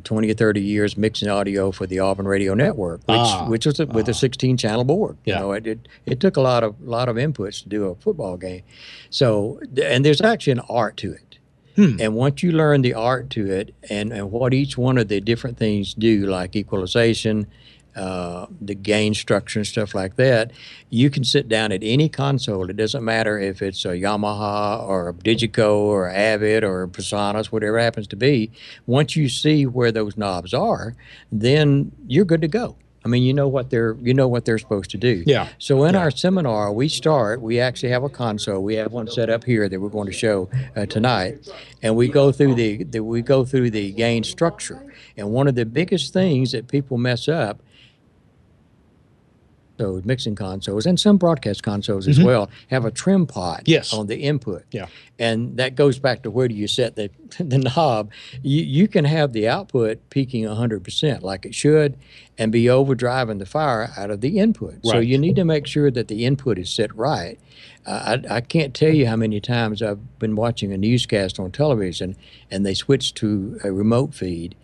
20 or 30 years mixing audio for the Auburn Radio Network, which was with a 16-channel board. You know, it took a lot of inputs to do a football game. So, and there's actually an art to it. And once you learn the art to it and what each one of the different things do, like equalization, the gain structure and stuff like that, you can sit down at any console. It doesn't matter if it's a Yamaha or a Digico or Avid or PreSonus, whatever it happens to be. Once you see where those knobs are, then you're good to go. I mean, you know what they're supposed to do. Yeah. So in our seminar, we actually have a console. We have one set up here that we're going to show tonight, and we go through the gain structure. And one of the biggest things that people mess up, so mixing consoles and some broadcast consoles as well, have a trim pot on the input. Yeah. And that goes back to where do you set the knob. You can have the output peaking 100% like it should and be overdriving the fire out of the input. Right. So you need to make sure that the input is set right. I can't tell you how many times I've been watching a newscast on television and they switch to a remote feed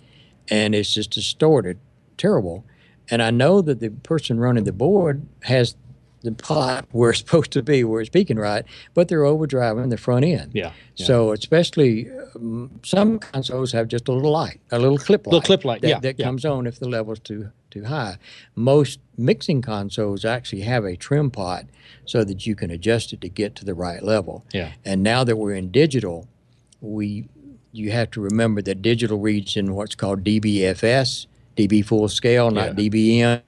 and it's just distorted, terrible. And I know that the person running the board has the pot where it's supposed to be, where it's peaking right, but they're overdriving the front end. Yeah. So especially some consoles have just a little light, a little clip light. That comes on if the level's too high. Most mixing consoles actually have a trim pot so that you can adjust it to get to the right level. Yeah. And now that we're in digital, you have to remember that digital reads in what's called dBFS, dB full scale, not dBm.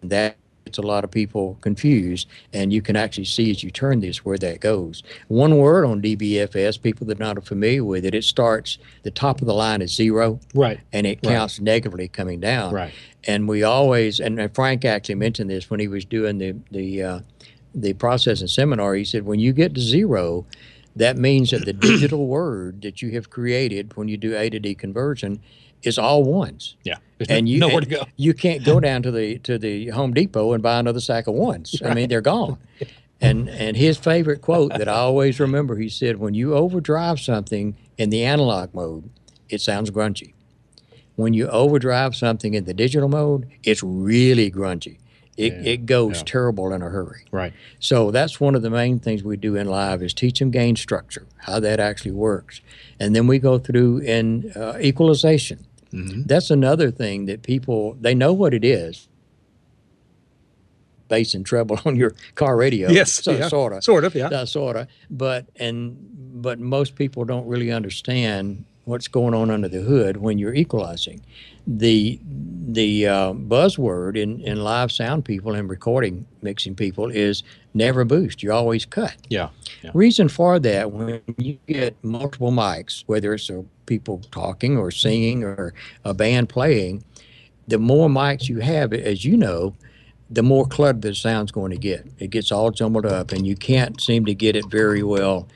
That gets a lot of people confused, and you can actually see as you turn this where that goes. One word on dBFS, people that are not familiar with it, it starts, the top of the line is 0, right, and it counts negatively coming down. Right. And we always, and Frank actually mentioned this when he was doing the processing seminar. He said, when you get to 0, that means that the digital word that you have created when you do A to D conversion is all ones. Yeah. And you nowhere to go. You can't go down to the Home Depot and buy another sack of ones. Right. I mean, they're gone. And his favorite quote that I always remember, he said, when you overdrive something in the analog mode, it sounds grungy. When you overdrive something in the digital mode, it's really grungy. It goes terrible in a hurry. Right. So that's one of the main things we do in live is teach them gain structure, how that actually works. And then we go through in equalization. Mm-hmm. That's another thing that people, they know what it is. Bass and treble on your car radio. Yes. Sort of. Sort of, yeah. Sort of. But most people don't really understand what's going on under the hood when you're equalizing. The buzzword in live sound people and recording mixing people is never boost. You always cut. Yeah. Reason for that, when you get multiple mics, whether it's people talking or singing or a band playing, the more mics you have, as you know, the more cluttered the sound's going to get. It gets all jumbled up, and you can't seem to get it very well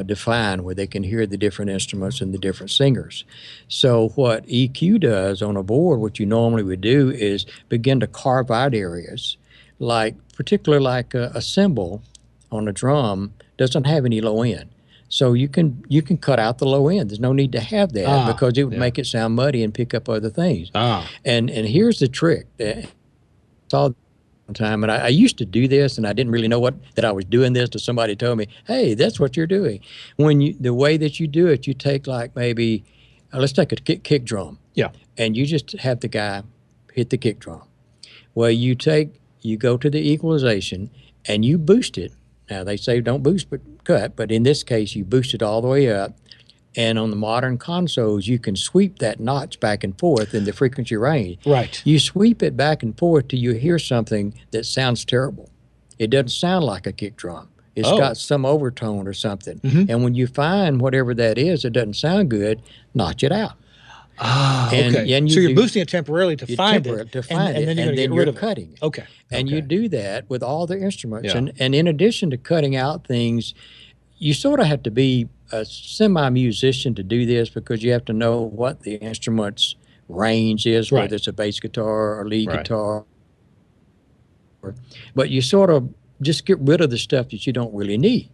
defined where they can hear the different instruments and the different singers. So what EQ does on a board, what you normally would do is begin to carve out areas, particularly like a cymbal on a drum doesn't have any low end. So you can cut out the low end. There's no need to have that because it would make it sound muddy and pick up other things. And here's the trick. I saw one time, and I used to do this, and I didn't really know that I was doing this till somebody told me, hey, that's what you're doing. The way that you do it, you take like maybe, let's take a kick drum. Yeah. And you just have the guy hit the kick drum. Well, you go to the equalization and you boost it. Now, they say don't boost but cut, but in this case, you boost it all the way up. And on the modern consoles, you can sweep that notch back and forth in the frequency range. Right. You sweep it back and forth till you hear something that sounds terrible. It doesn't sound like a kick drum. It's got some overtone or something. And when you find whatever that is that doesn't sound good, notch it out. Okay. And so you're boosting it temporarily to find it, and then you're cutting it. Okay. And you do that with all the instruments. Yeah. And in addition to cutting out things, you sort of have to be a semi-musician to do this because you have to know what the instrument's range is, whether it's a bass guitar or lead guitar. But you sort of just get rid of the stuff that you don't really need.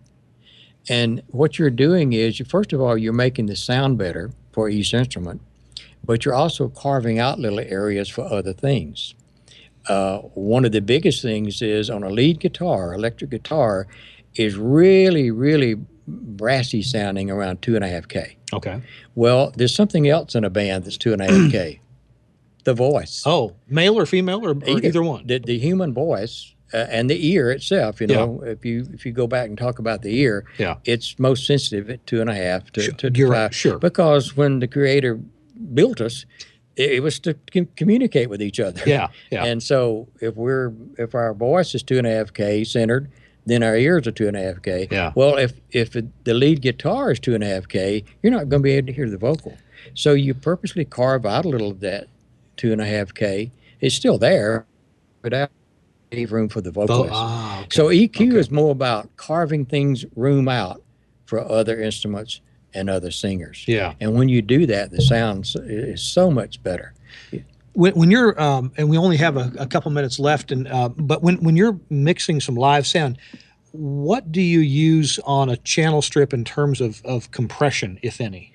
And what you're doing is, first of all, you're making the sound better for each instrument, but you're also carving out little areas for other things. One of the biggest things is on a lead guitar, electric guitar, is really, really brassy sounding around 2.5K. Okay. Well, there's something else in a band that's 2.5K. The voice. Oh, male or female or either one? The human voice and the ear itself, if you go back and talk about the ear, it's most sensitive at 2.5 to 5. Right, sure. Because when the Creator built us, it was to communicate with each other. Yeah. And so if our voice is 2.5K centered, then our ears are 2.5K. Yeah. Well, if the lead guitar is 2.5K, you're not going to be able to hear the vocal. So you purposely carve out a little of that 2.5K. It's still there, but leave room for the vocalist. Okay. So EQ is more about carving room out for other instruments and other singers. Yeah. And when you do that, the sound is so much better. When you're and we only have a couple minutes left, but when you're mixing some live sound, what do you use on a channel strip in terms of compression, if any?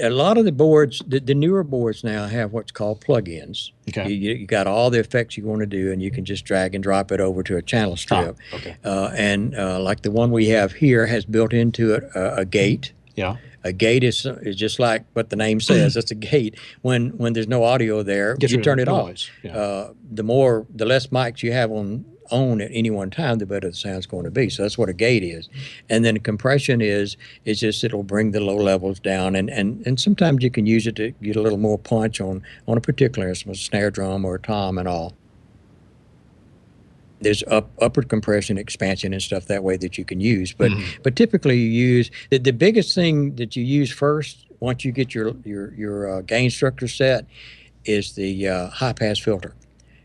A lot of the boards, the newer boards now have what's called plugins. Okay. You got all the effects you want to do, and you can just drag and drop it over to a channel strip. Okay. And like the one we have here has built into it a gate. Yeah. A gate is just like what the name says. It's a gate. When there's no audio there, you turn it off. Yeah. The less mics you have on at any one time, the better the sound's going to be. So that's what a gate is. And then compression is just it'll bring the low levels down. And sometimes you can use it to get a little more punch on a particular instrument, a snare drum or a tom and all. There's upward compression, expansion, and stuff that way that you can use. But typically you use the biggest thing that you use first once you get your gain structure set is the high pass filter.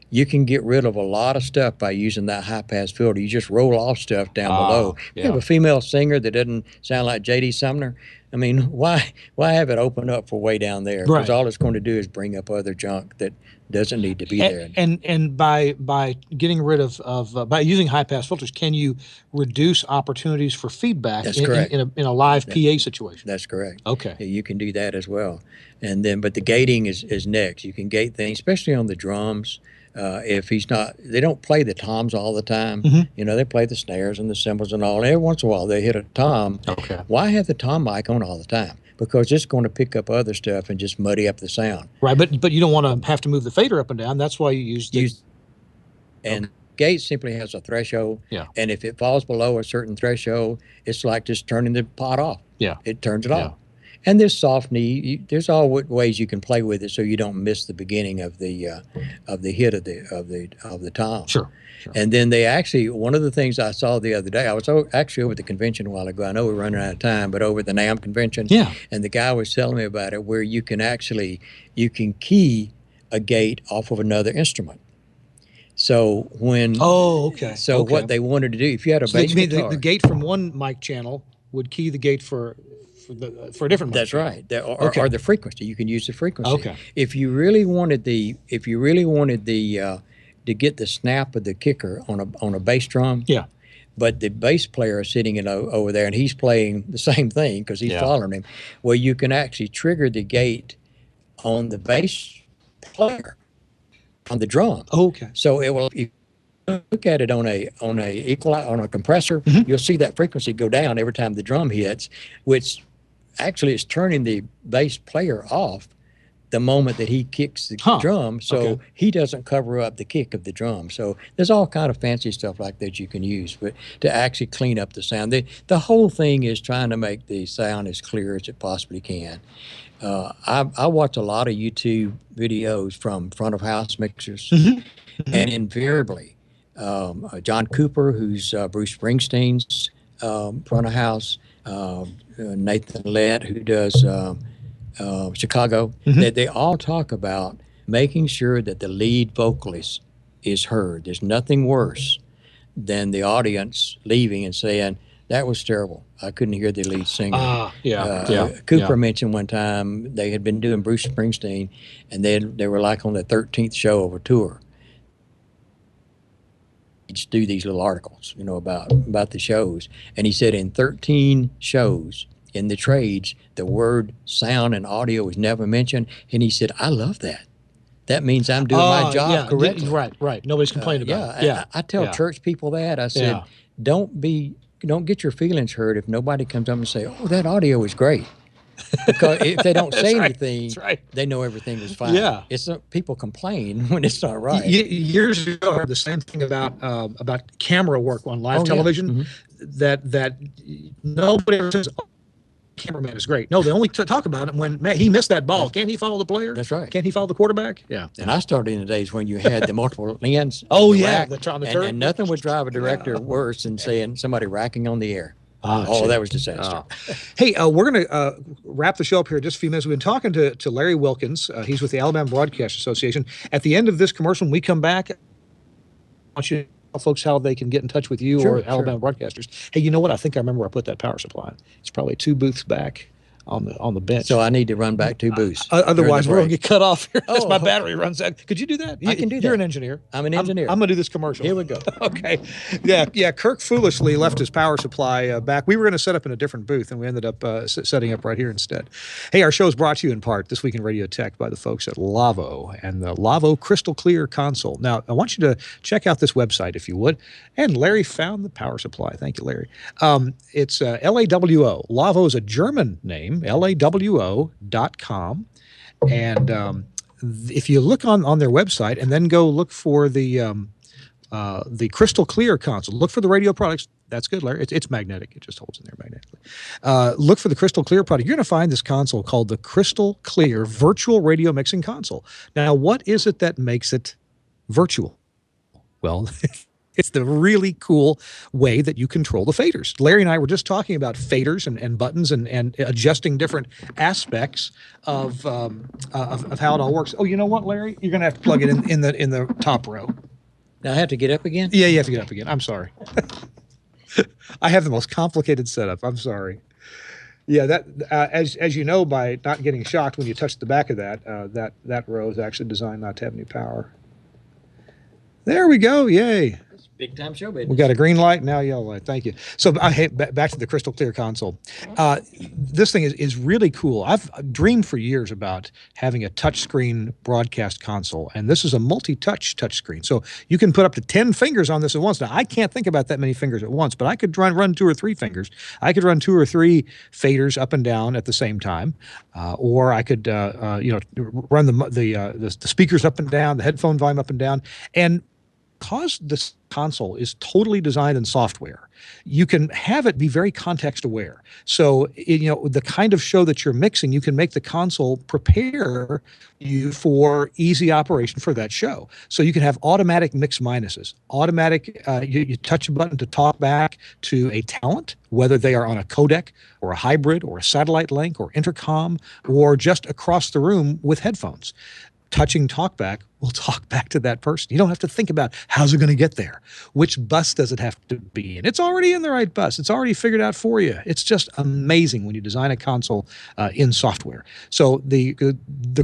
You can get rid of a lot of stuff by using that high pass filter. You just roll off stuff down below. You have a female singer that doesn't sound like J.D. Sumner. I mean, why have it open up for way down there? Because all it's going to do is bring up other junk that doesn't need to be there. And by getting rid of by using high pass filters, can you reduce opportunities for feedback in a live PA situation? That's correct. Okay. Yeah, you can do that as well. And then, but the gating is next. You can gate things, especially on the drums. If he's not, they don't play the toms all the time. They play the snares and the cymbals and all. And every once in a while they hit a tom. Okay. Why have the tom mic on all the time? Because it's going to pick up other stuff and just muddy up the sound. Right, but you don't want to have to move the fader up and down. That's why you use and gate simply has a threshold. Yeah. And if it falls below a certain threshold, it's like just turning the pot off. Yeah. It turns it off. And there's soft knee. There's all ways you can play with it so you don't miss the beginning of the hit of the tom. Sure. And then one of the things I saw the other day, I was actually over at the convention a while ago. I know we're running out of time, but over at the NAMM convention. Yeah. And the guy was telling me about it, where you can key a gate off of another instrument. So when what they wanted to do, if you had a bass guitar, the gate from one mic channel would key the gate for a different mode. That's right. Okay. Or the frequency. You can use the frequency. Okay. If you really wanted the to get the snap of the kicker on a bass drum. Yeah. But the bass player is sitting over there and he's playing the same thing because he's following him. Well, you can actually trigger the gate on the bass player on the drum. Oh, okay. So it will. If you look at it on a compressor, you'll see that frequency go down every time the drum hits, which actually is turning the bass player off the moment that he kicks the drum, so he doesn't cover up the kick of the drum. So there's all kind of fancy stuff like that you can use, but to actually clean up the sound. The whole thing is trying to make the sound as clear as it possibly can. I watch a lot of YouTube videos from front of house mixers, and invariably, John Cooper, who's Bruce Springsteen's front of house, Nathan Lett, who does Chicago, they all talk about making sure that the lead vocalist is heard. There's nothing worse than the audience leaving and saying, that was terrible. I couldn't hear the lead singer. Cooper mentioned one time they had been doing Bruce Springsteen, and they were like on the 13th show of a tour. Just do these little articles, about the shows. And he said in 13 shows in the trades, the word sound and audio was never mentioned. And he said, I love that. That means I'm doing my job correctly. Right. Nobody's complaining about it. I tell church people that. I said, don't get your feelings hurt if nobody comes up and say, oh, that audio is great. Because if they don't say anything, they know everything is fine. Yeah. People complain when it's not right. Years ago, I heard the same thing about camera work on live television. That nobody ever says, oh, cameraman is great. No, they only talk about it when he missed that ball. Can't he follow the player? That's right. Can't he follow the quarterback? Yeah. And I started in the days when you had the multiple lens. And nothing would drive a director worse than saying somebody racking on the air. That was disaster. Hey, we're going to wrap the show up here in just a few minutes. We've been talking to Larry Wilkins. He's with the Alabama Broadcast Association. At the end of this commercial, when we come back, I want you to tell folks how they can get in touch with you or Alabama broadcasters. Hey, you know what? I think I remember where I put that power supply. It's probably 2 booths back on the bench. So I need to run back 2 booths. Otherwise, we're going to get cut off here as my battery runs out. Could you do that? I can do that. You're an engineer. I'm an engineer. I'm going to do this commercial. Here we go. Okay. Yeah. Kirk foolishly left his power supply back. We were going to set up in a different booth, and we ended up setting up right here instead. Hey, our show is brought to you in part This Week in Radio Tech by the folks at Lavo and the Lavo Crystal Clear console. Now, I want you to check out this website, if you would. And Larry found the power supply. Thank you, Larry. It's LAWO. Lavo is a German name, LAWO.com. And if you look on their website and then go look for the Crystal Clear console, look for the radio products. That's good, Larry. It's magnetic. It just holds in there magnetically. Look for the Crystal Clear product. You're going to find this console called the Crystal Clear Virtual Radio Mixing Console. Now, what is it that makes it virtual? Well, it's the really cool way that you control the faders. Larry and I were just talking about faders and buttons and adjusting different aspects of how it all works. Oh, you know what, Larry? You're going to have to plug it in the top row. Now I have to get up again? Yeah, you have to get up again. I'm sorry. I have the most complicated setup. I'm sorry. Yeah, that as you know by not getting shocked when you touch the back of that row is actually designed not to have any power. There we go. Yay. Big time show business. We got a green light, now yellow light. Thank you. So back to the Crystal Clear console. This thing is really cool. I've dreamed for years about having a touchscreen broadcast console, and this is a multi-touch touchscreen. So you can put up to 10 fingers on this at once. Now, I can't think about that many fingers at once, but I could run 2 or 3 fingers. I could run 2 or 3 faders up and down at the same time, or I could run the speakers up and down, the headphone volume up and down, and because this console is totally designed in software, you can have it be very context aware. So, the kind of show that you're mixing, you can make the console prepare you for easy operation for that show. So you can have automatic mix minuses, automatic, you touch a button to talk back to a talent, whether they are on a codec or a hybrid or a satellite link or intercom or just across the room with headphones. Touching talkback will talk back to that person. You don't have to think about how's it going to get there? Which bus does it have to be in? It's already in the right bus. It's already figured out for you. It's just amazing when you design a console in software. So the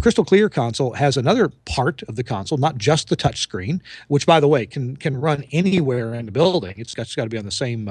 Crystal Clear console has another part of the console, not just the touch screen, which, by the way, can run anywhere in the building. It's got to be on the same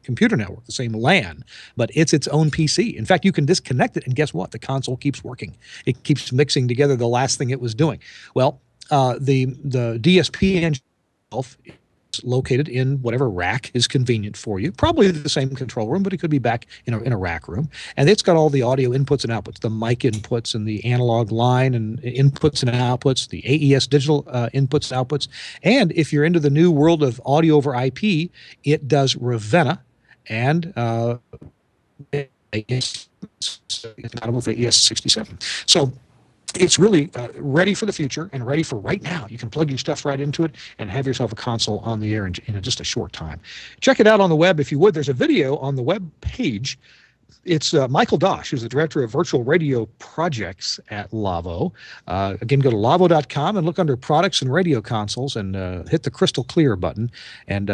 computer network, the same LAN, but it's its own PC. In fact, you can disconnect it, and guess what? The console keeps working. It keeps mixing together the last thing it was doing. Well, the DSP engine itself is located in whatever rack is convenient for you. Probably the same control room, but it could be back in a rack room. And it's got all the audio inputs and outputs, the mic inputs and the analog line and inputs and outputs, the AES digital inputs and outputs. And if you're into the new world of audio over IP, it does Ravenna and it's compatible with AES67. So it's really ready for the future and ready for right now. You can plug your stuff right into it and have yourself a console on the air in just a short time. Check it out on the web if you would. There's a video on the web page. It's Michael Dosh, who's the director of virtual radio projects at Lavo. Again, go to lavo.com and look under products and radio consoles and hit the Crystal Clear button and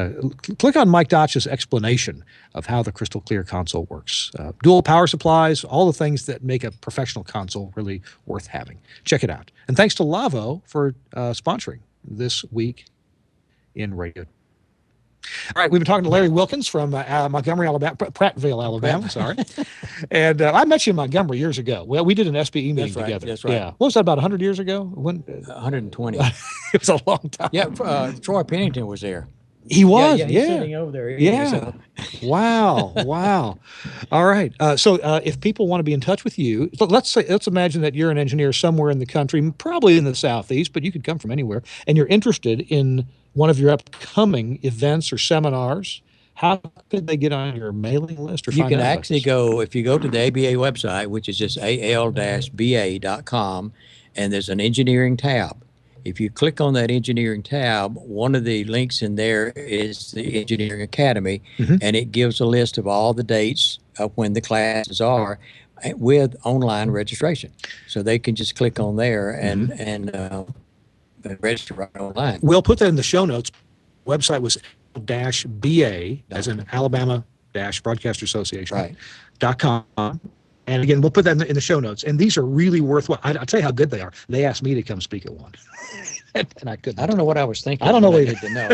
click on Mike Dosh's explanation of how the Crystal Clear console works. Dual power supplies, all the things that make a professional console really worth having. Check it out. And thanks to Lavo for sponsoring this week in radio. All right, we've been talking to Larry Wilkins from Montgomery, Alabama, Prattville, Alabama, sorry. And I met you in Montgomery years ago. Well, we did an SBE meeting together. That's right. Yeah. What was that, about 100 years ago? 120. It was a long time. Yeah, Troy Pennington was there. He was, He's sitting over there. Yeah. Wow. All right. So if people want to be in touch with you, let's imagine that you're an engineer somewhere in the country, probably in the Southeast, but you could come from anywhere, and you're interested in one of your upcoming events or seminars. How could they get on your mailing list or You find can out about actually this? go, if you go to the ABA website, which is just al-ba.com, and there's an engineering tab. If you click on that engineering tab, one of the links in there is the Engineering Academy, and it gives a list of all the dates of when the classes are with online registration. So they can just click on there and register right online. We'll put that in the show notes. Website was -BA, as in Alabama-Broadcaster Association, .com. And again, we'll put that in the show notes. And these are really worthwhile. I'll tell you how good they are. They asked me to come speak at one. And I couldn't. I don't know what I was thinking. I don't know what I need to know.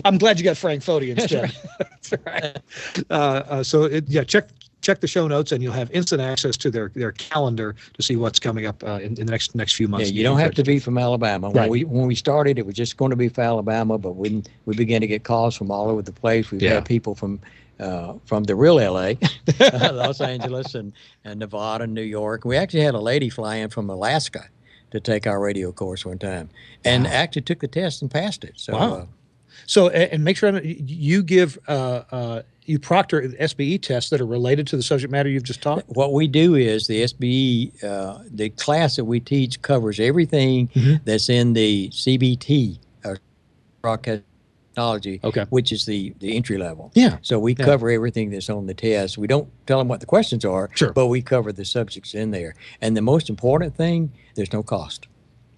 I'm glad you got Frank Foti instead. That's right. So check the show notes, and you'll have instant access to their calendar to see what's coming up in the next few months. Yeah, you don't have to be from Alabama. Right. When we started, it was just going to be for Alabama, but when we began to get calls from all over the place, we've had people from the real LA, Los Angeles, and Nevada, and New York. We actually had a lady fly in from Alaska to take our radio course one time, and actually took the test and passed it. So, wow. So, and make sure you give you proctor SBE tests that are related to the subject matter you've just taught. What we do is the SBE, the class that we teach covers everything that's in the CBT, broadcast technology, which is the entry level. Yeah. So we cover everything that's on the test. We don't tell them what the questions are, but we cover the subjects in there. And the most important thing, there's no cost.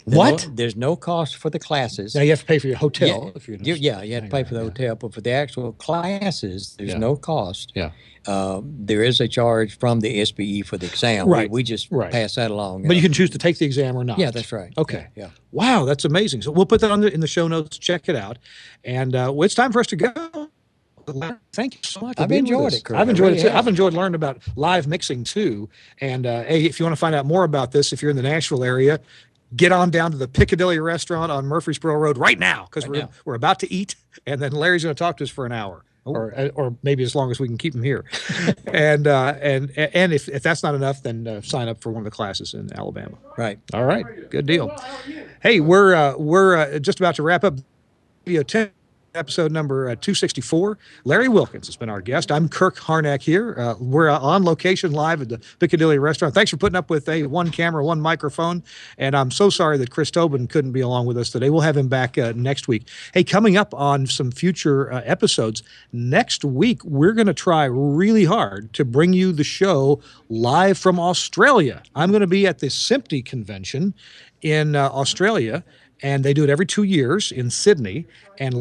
There's no cost for the classes. Now you have to pay for your hotel. You have to pay for the hotel, but for the actual classes, there's no cost. Yeah. There is a charge from the SBE for the exam. Right. We just pass that along. But you can choose to take the exam or not. Yeah, that's right. Okay. Yeah. Wow, that's amazing. So we'll put that in the show notes. Check it out. And it's time for us to go. Thank you so much. I've enjoyed it, Kurt. I've enjoyed it too. I've enjoyed learning about live mixing too. And hey, if you want to find out more about this, if you're in the Nashville area, get on down to the Piccadilly restaurant on Murfreesboro Road right now, because we're about to eat, and then Larry's going to talk to us for an hour, or maybe as long as we can keep him here. and if that's not enough, then sign up for one of the classes in Alabama. Right. All right. Good deal. Hey, we're just about to wrap up video 10 episode number 264. Larry Wilkins has been our guest. I'm Kirk Harnack here. We're on location live at the Piccadilly Restaurant. Thanks for putting up with one camera, one microphone. And I'm so sorry that Chris Tobin couldn't be along with us today. We'll have him back next week. Hey, coming up on some future episodes, next week, we're going to try really hard to bring you the show live from Australia. I'm going to be at the SIMPTE convention in Australia. And they do it every 2 years in Sydney. And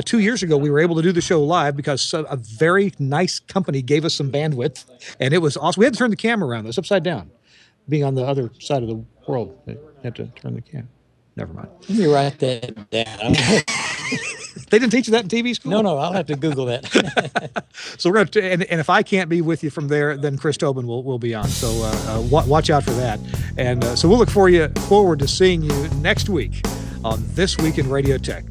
2 years ago, we were able to do the show live because a very nice company gave us some bandwidth. And it was awesome. We had to turn the camera around. It was upside down. Being on the other side of the world, they had to turn the camera. Never mind. Let me write that down. They didn't teach you that in TV school? No, I'll have to Google that. So we're going to, and if I can't be with you from there, then Chris Tobin will be on. So watch out for that. And so we'll look forward to seeing you next week on This Week in Radio Tech.